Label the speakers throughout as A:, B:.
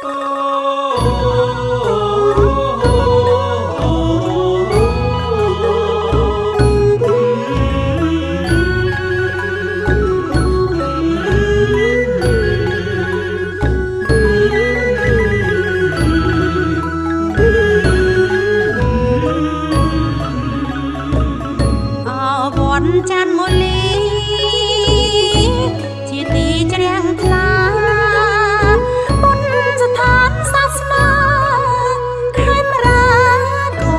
A: ចាន់មលីជាទីជ្រះថ្លាបុណ្យស្ថានសាសនាខេមរាគោ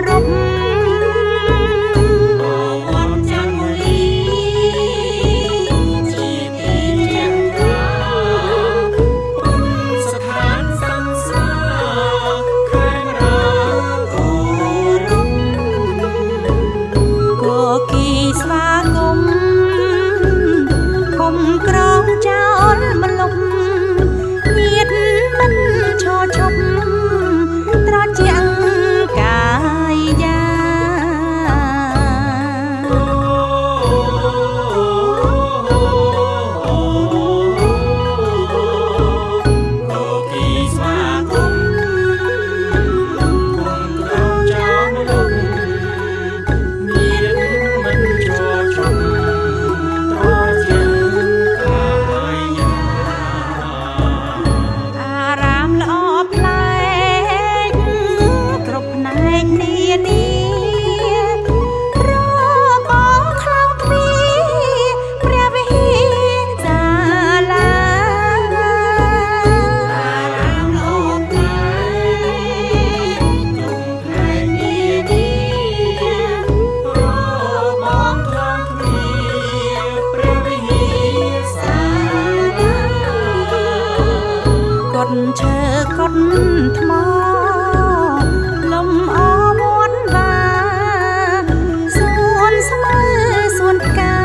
A: រពវត្តចាន់មលីជាទីជ្រះថ្លាបុណ្យស្ថានសាសនាខេមរាគោរពគួគីស្វាគមន៍គុំក្រងចោលម្លប់ញាតមិនឈរឈប់ត្រជាក់កាយាគួគីស្វាគមន៍គុំក្រងចោលម្លប់ញាតមិនឈរឈប់ត្រជាក់កាយាអារាមល្អប្លែកគ្រប់ផ្នែកនានារបងខ្លោងទ្វារព្រះវិហារសាលាអារាមល្អប្លែកគ្រប់ផ្នែកនានារបងខ្លោងទ្វារព្រះវិហារសាលាកត់ឈើកត់ថ្មលំអវត្តវាសួនស្មៅសួនផ្កា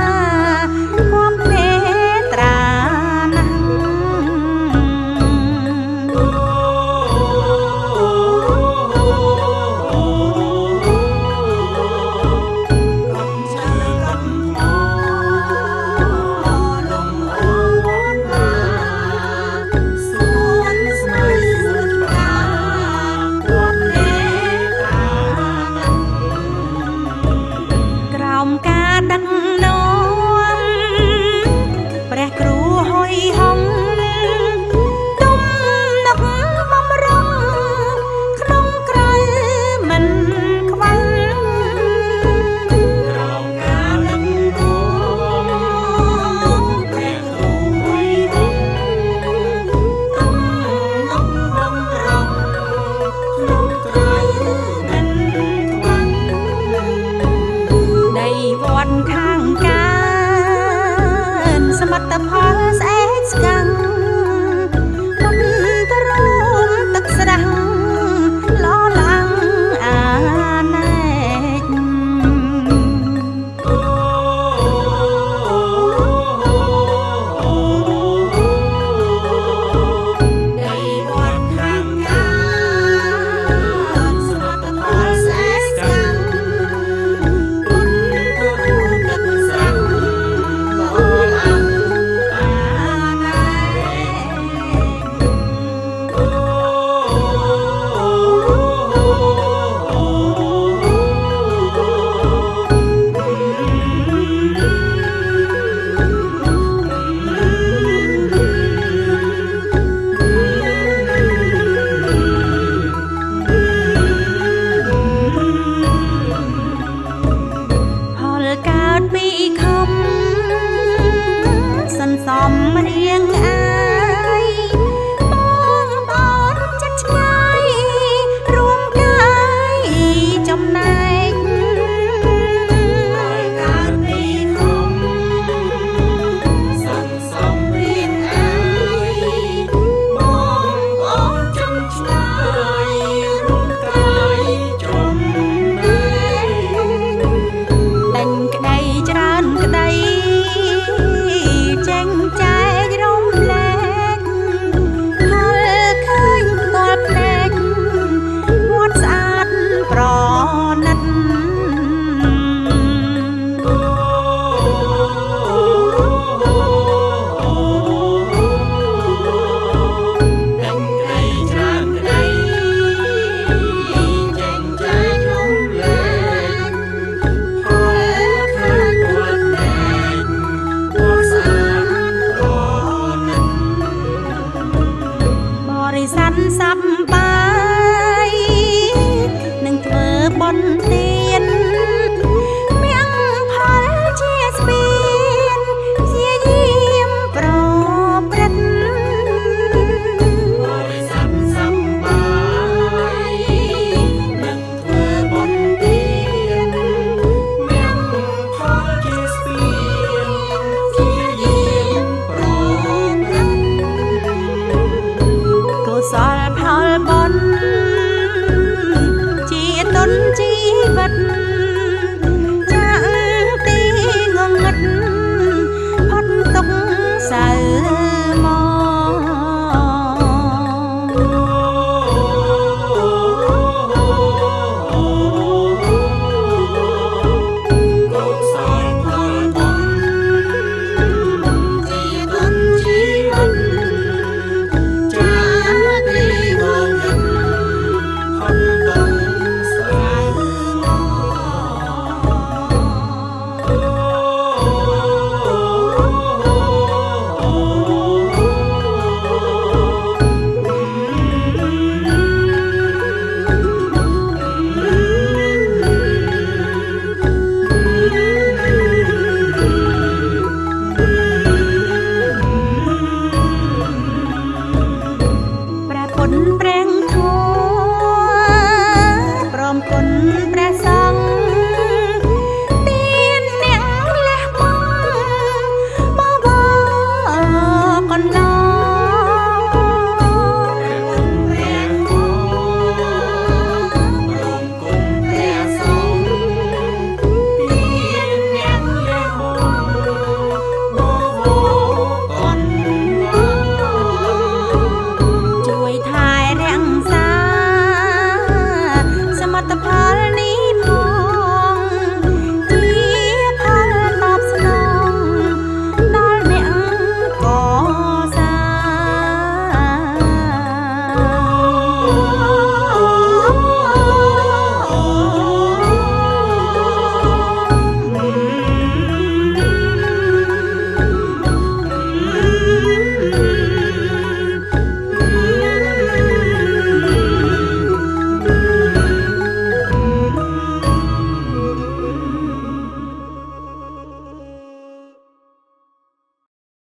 A: គំពេត្រាណាំសួនស្មៅសួនផ្កា
B: រិស័ទសប្បាយនឹងធ្វើបុណ្យទានមង្គផលជាស្ពានជាយាមប្រព្រឹត្ត
A: បរិស័ទសប្បាយនឹងធ្វើបុណ្យទានមង្គផលជាស្ពានជាយាមប្រព្រឹត្ត
B: កុសលផលបុណ្យជាទុនជីវិតចាក់ទីងងឹតផុតទុក្ខសៅមក
A: កុសលផលបុណ្យជាទុនជីវិតចាក់ទីងងឹតផុតទុក្ខសៅមក
B: ព្រះពុទ្ធព្រះ